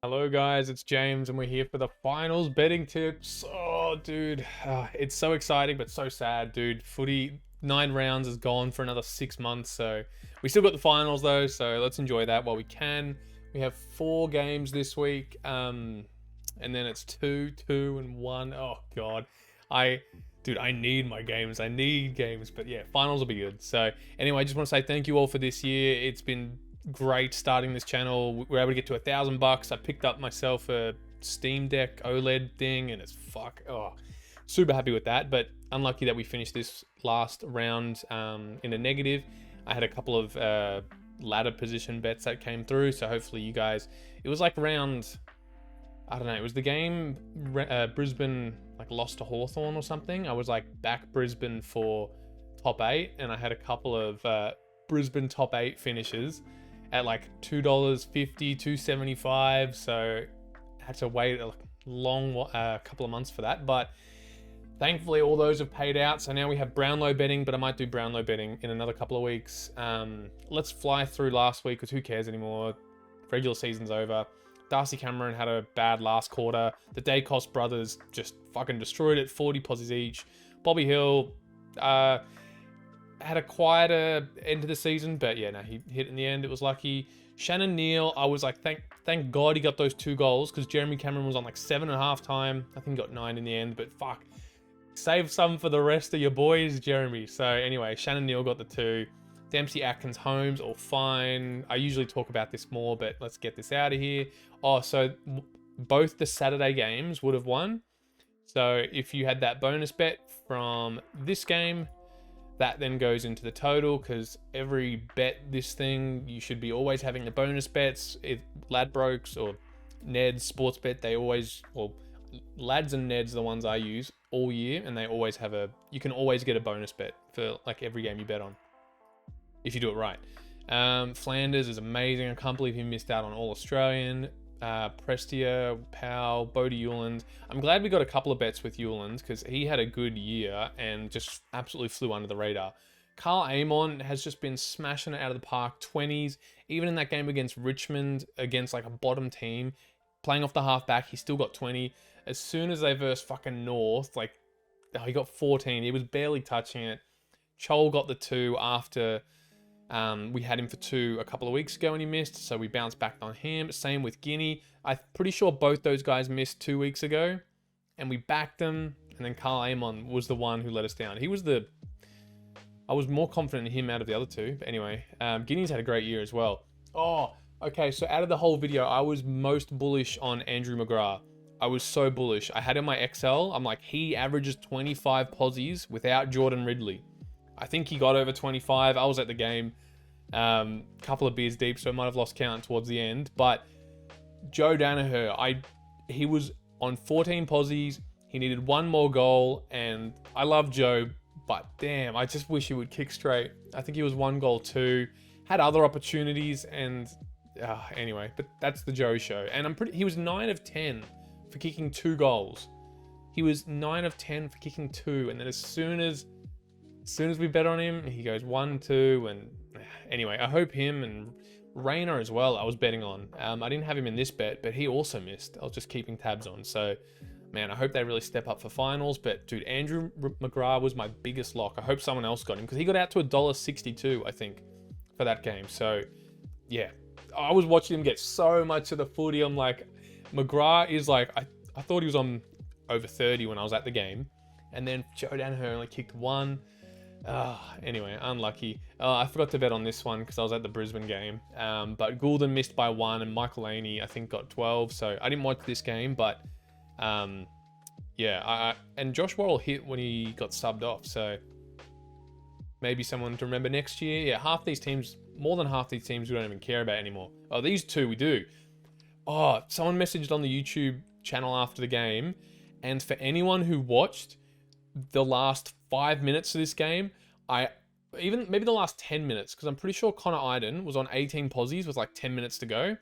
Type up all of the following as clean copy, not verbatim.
Hello guys, it's James and we're here for the finals betting tips. Oh dude, it's so exciting but so sad, dude. Footy 9 rounds is gone for another 6 months, so we still got the finals though, so let's enjoy that while we can. We have 4 games this week, and then it's two, and one. Oh god, I, dude, I need my games. I need games, but yeah, finals will be good. So anyway, I just want to say thank you all for this year. It's been great starting this channel. We were able to get to $1,000. I picked up myself a Steam Deck OLED thing, and it's super happy with that. But unlucky that we finished this last round in a negative. I had a couple of ladder position bets that came through, so hopefully you guys. It was like round, I don't know. It was the game Brisbane like lost to Hawthorn or something. I was like back Brisbane for top 8, and I had a couple of Brisbane top 8 finishes at like $2.50, $2.75. So I had to wait a long couple of months for that. But thankfully, all those have paid out. So now we have Brownlow betting, but I might do Brownlow betting in another couple of weeks. Let's fly through last week, because who cares anymore? Regular season's over. Darcy Cameron had a bad last quarter. The Dacos brothers just fucking destroyed it, 40 posies each. Bobby Hill had a quieter end of the season, but yeah, no, he hit in the end. It was lucky. Shannon Neal, I was like, thank God he got those 2 goals, because Jeremy Cameron was on like 7 at halftime. I think he got 9 in the end, but fuck. Save some for the rest of your boys, Jeremy. So anyway, Shannon Neal got the 2. Dempsey, Atkins, Holmes, all fine. I usually talk about this more, but let's get this out of here. Oh, so both the Saturday games would have won. So if you had that bonus bet from this game, that then goes into the total, because every bet this thing, you should be always having the bonus bets. If Ladbrokes or Ned's sports bet, they always, well, Lads and Ned's the ones I use all year, and they always have you can always get a bonus bet for like every game you bet on, if you do it right. Flanders is amazing. I can't believe he missed out on All Australian. Prestia, Powell, Bodie Hewland. I'm glad we got a couple of bets with Hewland, because he had a good year and just absolutely flew under the radar. Carl Amon has just been smashing it out of the park, 20s. Even in that game against Richmond, against like a bottom team, playing off the halfback, he still got 20. As soon as they versed fucking North, like, he got 14. He was barely touching it. Chol got the 2 after we had him for 2 a couple of weeks ago and he missed, so we bounced back on him. Same with Guinea. I'm pretty sure both those guys missed 2 weeks ago, and we backed them, and then Carl Amon was the one who let us down. I was more confident in him out of the other 2, but anyway, Guinea's had a great year as well. Oh, okay, so out of the whole video, I was most bullish on Andrew McGrath. I was so bullish. I had in my Excel, I'm like, he averages 25 posies without Jordan Ridley. I think he got over 25. I was at the game, couple of beers deep, so I might have lost count towards the end. But Joe Danaher, he was on 14 posies. He needed 1 more goal, and I love Joe, but damn, I just wish he would kick straight. I think he was 1 goal 2, had other opportunities, and anyway, but that's the Joe show. And he was 9 of 10 for kicking 2 goals. He was 9 of 10 for kicking 2, and then as soon as we bet on him, he goes 1, 2, and anyway, I hope him and Rayner as well, I was betting on. I didn't have him in this bet, but he also missed. I was just keeping tabs on. So, man, I hope they really step up for finals. But, dude, Andrew McGrath was my biggest lock. I hope someone else got him, because he got out to $1.62, I think, for that game. So, yeah, I was watching him get so much of the footy. I'm like, McGrath is like, I thought he was on over 30 when I was at the game. And then Joe Danaher only kicked 1. Anyway, unlucky. I forgot to bet on this one because I was at the Brisbane game. But Goulden missed by 1, and Michael Laney, I think, got 12. So I didn't watch this game, but yeah. And Josh Worrell hit when he got subbed off. So maybe someone to remember next year. Yeah, more than half these teams we don't even care about anymore. Oh, these 2 we do. Oh, someone messaged on the YouTube channel after the game, and for anyone who watched the last 5 minutes of this game, maybe the last 10 minutes, because I'm pretty sure Connor Iden was on 18 posies with like 10 minutes to go.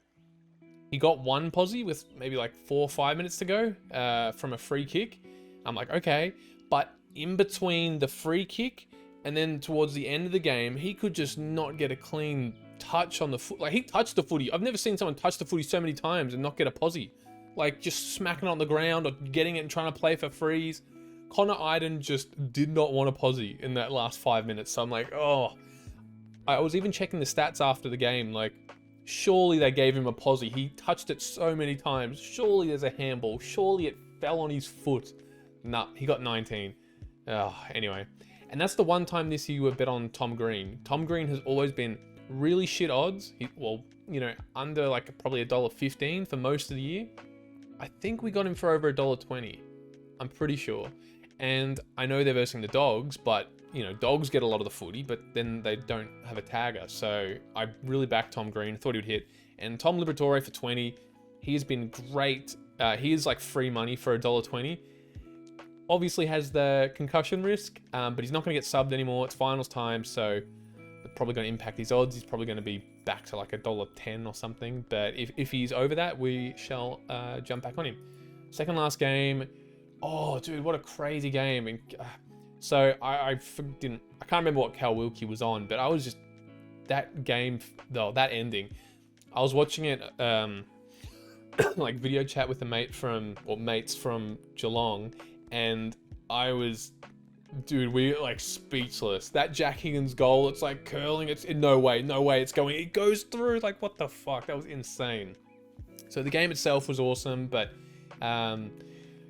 He got 1 posie with maybe like 4 or 5 minutes to go from a free kick. I'm like, okay, but in between the free kick and then towards the end of the game, he could just not get a clean touch on the foot. Like, he touched the footy. I've never seen someone touch the footy so many times and not get a posse. Like, just smacking it on the ground or getting it and trying to play for frees. Connor Iden just did not want a posse in that last 5 minutes. So I'm like, oh. I was even checking the stats after the game. Like, surely they gave him a posse. He touched it so many times. Surely there's a handball. Surely it fell on his foot. Nah, he got 19. Anyway. And that's the one time this year we bet on Tom Green. Tom Green has always been really shit odds. Under like probably $1.15 for most of the year. I think we got him for over $1.20. I'm pretty sure. And I know they're versing the Dogs, but dogs get a lot of the footy, but then they don't have a tagger. So I really backed Tom Green, thought he would hit. And Tom Liberatore for 20. He has been great. He is like free money for $1.20. Obviously has the concussion risk, but he's not going to get subbed anymore. It's finals time, so it's probably going to impact his odds. He's probably going to be back to like $1.10 or something. But if he's over that, we shall jump back on him. Second last game. Oh, dude, what a crazy game. And, so I can't remember what Cal Wilkie was on, but I was just, that game, that ending, I was watching it, like video chat with mates from Geelong, and I was, dude, we were like speechless. That Jack Higgins goal, it's like curling, it's in no way it's going, it goes through, like what the fuck, that was insane. So the game itself was awesome, but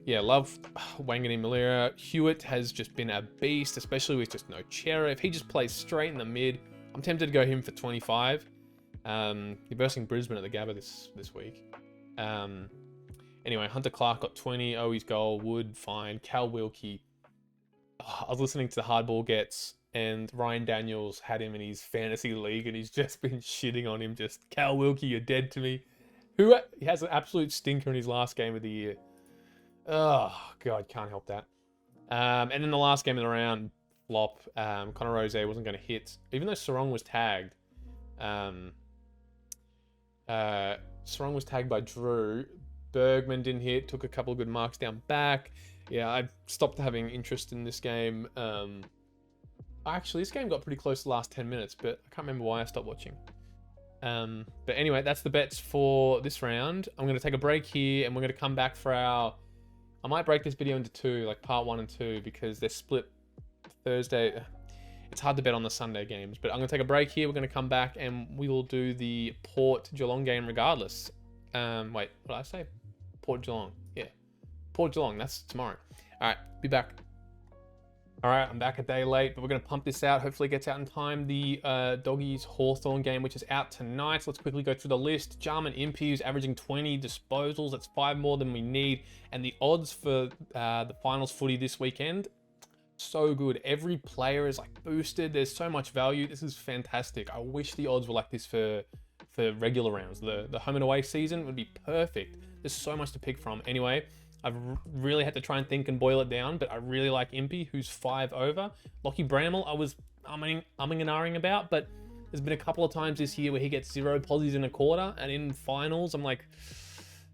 yeah, love Wangani Malira. Hewitt has just been a beast, especially with just no Chera. If he just plays straight in the mid, I'm tempted to go him for 25. You're versing Brisbane at the Gabba this week. Anyway, Hunter Clark got 20. Owi's goal, Wood, fine. Cal Wilkie. I was listening to the Hardball Gets, and Ryan Daniels had him in his fantasy league, and he's just been shitting on him. Just, Cal Wilkie, you're dead to me. He has an absolute stinker in his last game of the year. Oh, God, can't help that. And then the last game of the round, flop. Connor Rose wasn't going to hit, even though Sarong was tagged. Sarong was tagged by Drew. Bergman didn't hit, took a couple of good marks down back. Yeah, I stopped having interest in this game. Actually, this game got pretty close the last 10 minutes, but I can't remember why I stopped watching. But anyway, that's the bets for this round. I'm going to take a break here, and we're going to come back for I might break this video into two, like part 1 and 2, because they're split Thursday. It's hard to bet on the Sunday games, but I'm going to take a break here. We're going to come back and we will do the Port Geelong game regardless. Wait, what did I say? Port Geelong. Yeah. Port Geelong, that's tomorrow. All right, be back. All right, I'm back a day late, but we're going to pump this out. Hopefully it gets out in time. The Doggies Hawthorn game, which is out tonight. So let's quickly go through the list. Jarman Impey is averaging 20 disposals. That's 5 more than we need. And the odds for the finals footy this weekend, so good. Every player is like boosted. There's so much value. This is fantastic. I wish the odds were like this for regular rounds. The home and away season would be perfect. There's so much to pick from. Anyway, I've really had to try and think and boil it down, but I really like Impey, who's 5 over. Lockie Bramall, I was umming and ahhing about, but there's been a couple of times this year where he gets 0 posies in a quarter, and in finals, I'm like,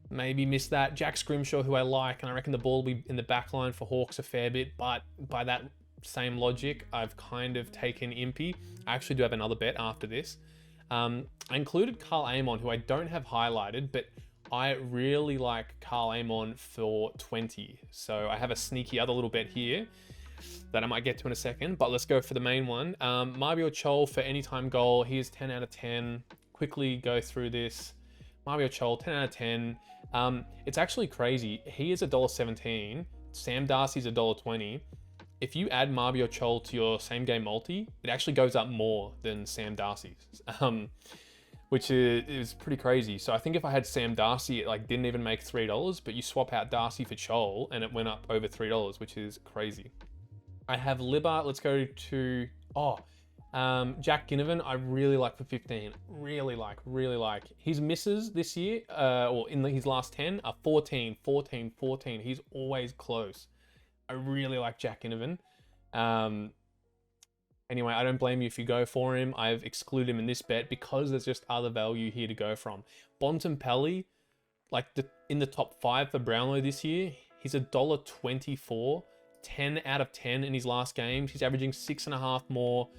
maybe miss that. Jack Scrimshaw, who I like, and I reckon the ball will be in the back line for Hawks a fair bit, but by that same logic, I've kind of taken Impey. I actually do have another bet after this. I included Carl Amon, who I don't have highlighted, but I really like Carl Amon for 20. So I have a sneaky other little bet here that I might get to in a second, but let's go for the main one. Marbio Chol for anytime goal. He is 10 out of 10. Quickly go through this. Marbio Chol, 10 out of 10. It's actually crazy. He is $1.17. Sam Darcy's $1.20. If you add Marbio Chol to your same game multi, it actually goes up more than Sam Darcy's. Which is pretty crazy. So I think if I had Sam Darcy, it like didn't even make $3, but you swap out Darcy for Chol and it went up over $3, which is crazy. I have Libba. Let's go to, Jack Ginnivan. I really like for 15. Really like. His misses this year, or in his last 10, are 14, 14, 14. He's always close. I really like Jack Ginnivan. Anyway, I don't blame you if you go for him. I've excluded him in this bet because there's just other value here to go from. Bontempelli, like in the top 5 for Brownlow this year, he's $1.24, 10 out of 10 in his last games. He's averaging 6.5 more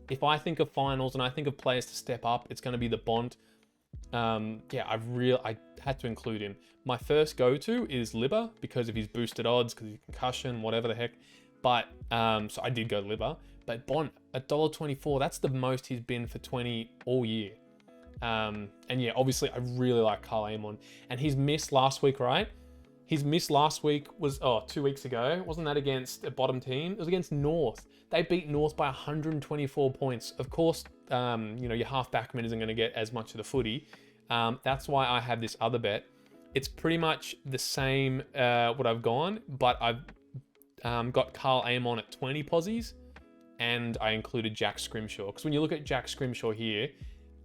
If I think of finals and I think of players to step up, it's going to be the Bont. Yeah, I had to include him. My first go-to is Libba because of his boosted odds, because of concussion, whatever the heck. But so I did go Libba. But Bont at $1.24, that's the most he's been for 20 all year. And yeah, obviously I really like Carl Amon. And he's missed last week, right? His miss last week was 2 weeks ago. Wasn't that against a bottom team? It was against North. They beat North by 124 points. Of course, your half backman isn't going to get as much of the footy. That's why I have this other bet. It's pretty much the same what I've gone, but I've got Carl Amon at 20 posies, and I included Jack Scrimshaw. Because when you look at Jack Scrimshaw here,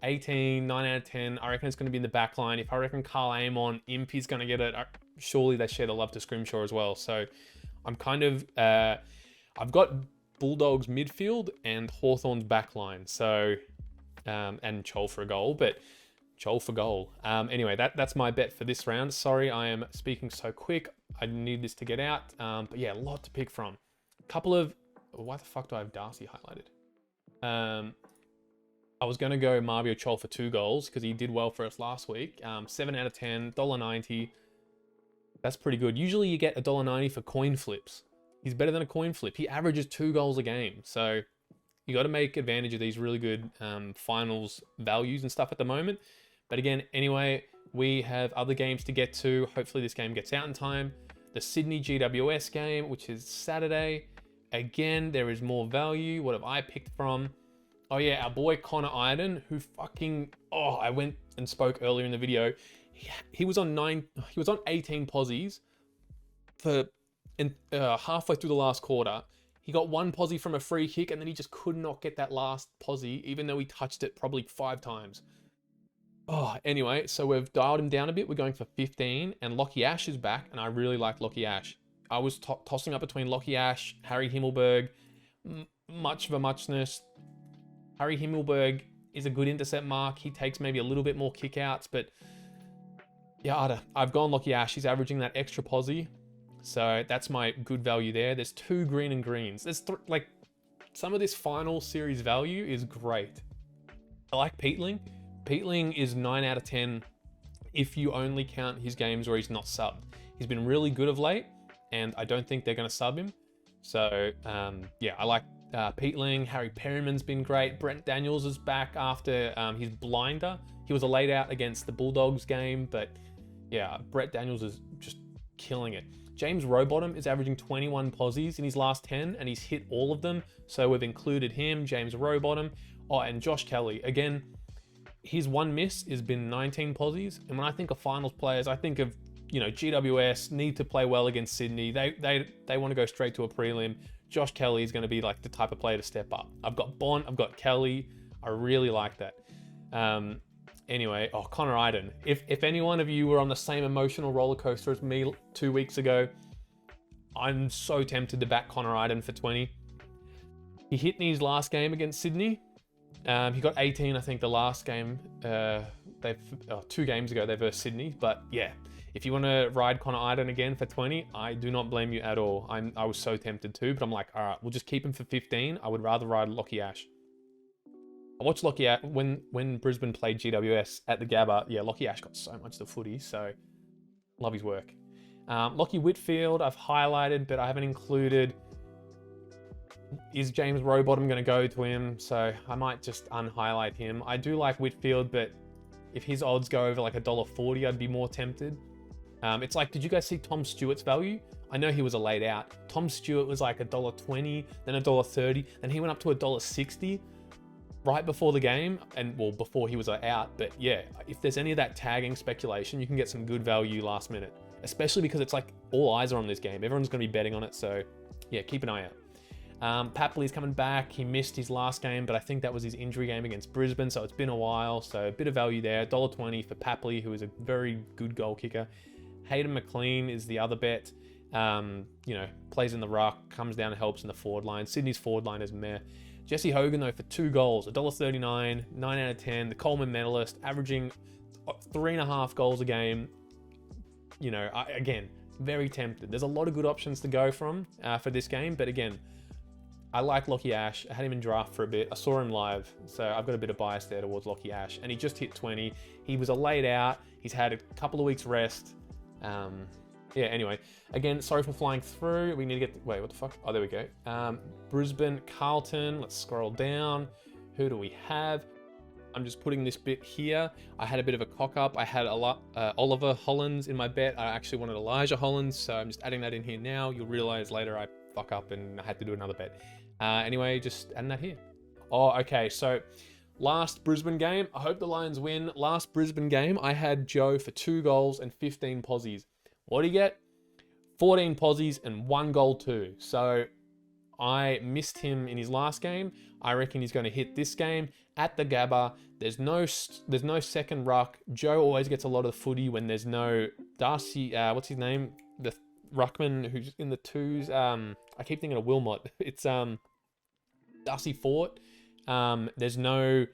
18, 9 out of 10, I reckon it's going to be in the back line. If I reckon Carl Amon, Impy's going to get it, surely they share the love to Scrimshaw as well. So I'm kind of, I've got Bulldogs midfield and Hawthorn's back line. So, and Chol for a goal, but Chol for goal. Anyway, that's my bet for this round. Sorry, I am speaking so quick. I need this to get out. But yeah, a lot to pick from. Couple of, why the fuck do I have Darcy highlighted? I was going to go Mario Chol for 2 goals because he did well for us last week. 7 out of 10, $1.90. That's pretty good. Usually you get $1.90 for coin flips. He's better than a coin flip. He averages 2 goals a game. So you got to make advantage of these really good finals values and stuff at the moment. But again, anyway, we have other games to get to. Hopefully this game gets out in time. The Sydney GWS game, which is Saturday. Again, there is more value. What have I picked from? Oh yeah, our boy Connor Iden, who fucking, I went and spoke earlier in the video. He was on 18 posies for halfway through the last quarter. He got 1 posie from a free kick, and then he just could not get that last posie, even though he touched it probably 5 times. Anyway, so we've dialed him down a bit. We're going for 15, and Lockie Ash is back, and I really like Lockie Ash. I was tossing up between Lockie Ash, Harry Himmelberg, much of a muchness. Harry Himmelberg is a good intercept mark. He takes maybe a little bit more kickouts, but yeah, I've gone Lockie Ash. He's averaging that extra posie. So that's my good value there. There's 2 green and greens. There's like some of this final series value is great. I like Peatling. Peatling is 9 out of 10 if you only count his games where he's not subbed. He's been really good of late, and I don't think they're going to sub him. So yeah, I like Peatling. Harry Perryman's been great. Brent Daniels is back after his blinder. He was a laid out against the Bulldogs game, but yeah, Brett Daniels is just killing it. James Rowbottom is averaging 21 posies in his last 10, and he's hit all of them. So we've included him, James Rowbottom. And Josh Kelly. Again, his one miss has been 19 posies. And when I think of finals players, I think of, GWS need to play well against Sydney. They want to go straight to a prelim. Josh Kelly is going to be like the type of player to step up. I've got Bont, I've got Kelly. I really like that. Anyway, Connor Iden. If any one of you were on the same emotional roller coaster as me 2 weeks ago, I'm so tempted to back Connor Iden for 20. He hit in his last game against Sydney. He got 18, I think, the last game. 2 games ago, they versed Sydney. But yeah, if you want to ride Connor Iden again for 20, I do not blame you at all. I was so tempted to, but I'm like, all right, we'll just keep him for 15. I would rather ride Lockie Ash. I watched Lockie Ash when Brisbane played GWS at the Gabba. Yeah, Lockie Ash got so much of the footy, so love his work. Lockie Whitfield, I've highlighted, but I haven't included. Is James Rowbottom going to go to him? So I might just unhighlight him. I do like Whitfield, but if his odds go over like $1.40, I'd be more tempted. It's like, did you guys see Tom Stewart's value? I know he was a laid out. Tom Stewart was like $1.20, then $1.30, then he went up to $1.60 right before the game, and well, before he was out. But yeah, if there's any of that tagging speculation, you can get some good value last minute, especially because it's like all eyes are on this game. Everyone's going to be betting on it. So yeah, keep an eye out. Papley's coming back. He missed his last game, but I think that was his injury game against Brisbane. So it's been a while. So a bit of value there. $1.20 for Papley, who is a very good goal kicker. Hayden McLean is the other bet. Plays in the ruck, comes down and helps in the forward line. Sydney's forward line is meh. Jesse Hogan, though, for 2 goals, $1.39, 9 out of 10, the Coleman medalist, averaging 3.5 goals a game. Again, very tempted. There's a lot of good options to go from for this game, but again, I like Lockie Ash. I had him in draft for a bit. I saw him live, so I've got a bit of bias there towards Lockie Ash. And he just hit 20. He was a laid out. He's had a couple of weeks rest. Yeah, anyway. Again, sorry for flying through. We need to get... Wait, what the fuck? Oh, there we go. Brisbane, Carlton. Let's scroll down. Who do we have? I'm just putting this bit here. I had a bit of a cock up. I had Oliver Hollands in my bet. I actually wanted Elijah Hollands, so I'm just adding that in here now. You'll realize later I fuck up and I had to do another bet. Anyway, just adding that here. Oh, okay. So last Brisbane game, I hope the Lions win. Last Brisbane game, I had Joe for 2 goals and 15 posies. What did he get? 14 posies and 1 goal too. So I missed him in his last game. I reckon he's going to hit this game at the Gabba. There's no second ruck. Joe always gets a lot of the footy when there's no Darcy. What's his name? The ruckman who's in the 2s. I keep thinking of Wilmot. It's Darcy Fort. There's no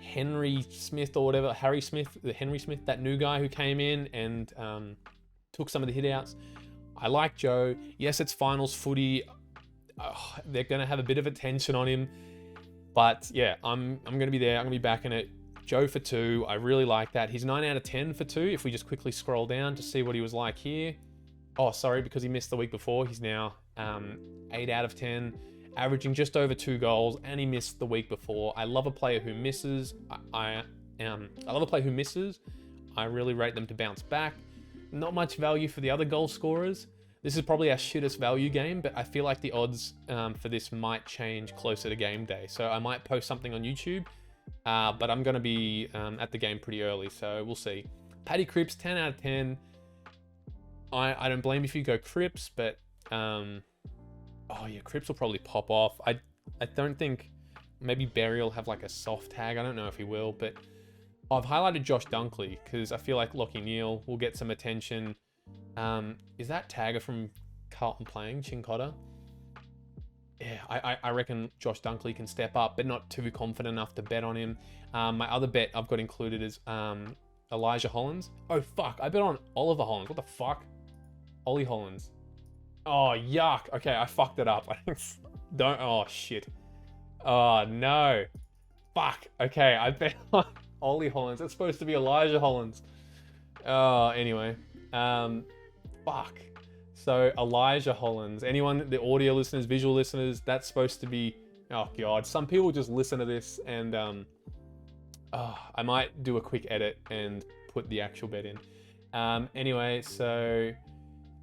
Henry Smith or whatever. Harry Smith, the Henry Smith, that new guy who came in and took some of the hit outs. I like Joe. Yes, it's finals footy. They're going to have a bit of attention on him. But yeah, I'm going to be there. I'm going to be backing it. Joe for 2. I really like that. He's 9 out of 10 for 2. If we just quickly scroll down to see what he was like here. Oh, sorry, because he missed the week before. He's now 8 out of 10, averaging just over 2 goals, and he missed the week before. I love a player who misses. I love a player who misses. I really rate them to bounce back. Not much value for the other goal scorers. This is probably our shittest value game, but I feel like the odds for this might change closer to game day. So I might post something on YouTube, but I'm going to be at the game pretty early, so we'll see. Paddy Cripps, 10 out of 10. I don't blame you if you go Cripps, but oh yeah, Cripps will probably pop off. I don't think, maybe Berry will have like a soft tag. I don't know if he will, but I've highlighted Josh Dunkley because I feel like Lockie Neal will get some attention. Is that tagger from Carlton playing, Chincotta? Yeah, I reckon Josh Dunkley can step up, but not too confident enough to bet on him. My other bet I've got included is Elijah Hollands. Oh, fuck. I bet on Oliver Hollands. What the fuck? Ollie Hollands. Oh, yuck. Okay, I fucked it up. Don't. Oh, shit. Oh, no. Fuck. Okay, I bet on Ollie Hollands. It's supposed to be Elijah Hollands. Oh, anyway. Fuck. So, Elijah Hollands. Anyone, the audio listeners, visual listeners, that's supposed to be... Oh, God. Some people just listen to this and... I might do a quick edit and put the actual bet in. Anyway, so...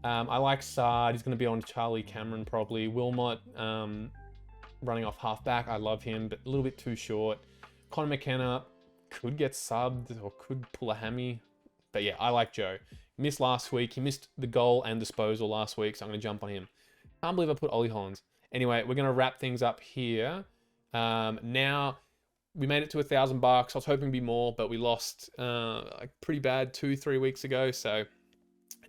I like Sard. He's going to be on Charlie Cameron probably. Wilmot running off halfback. I love him, but a little bit too short. Connor McKenna could get subbed or could pull a hammy. But yeah, I like Joe. Missed last week. He missed the goal and disposal last week, so I'm going to jump on him. Can't believe I put Ollie Hollands. Anyway, we're going to wrap things up here. Now, we made it to $1,000. I was hoping to be more, but we lost like pretty bad 2-3 weeks ago, so...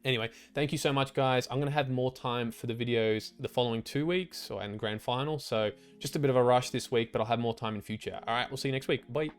Anyway, thank you so much, guys. I'm going to have more time for the videos the following 2 weeks and grand final. So just a bit of a rush this week, but I'll have more time in future. All right, we'll see you next week. Bye.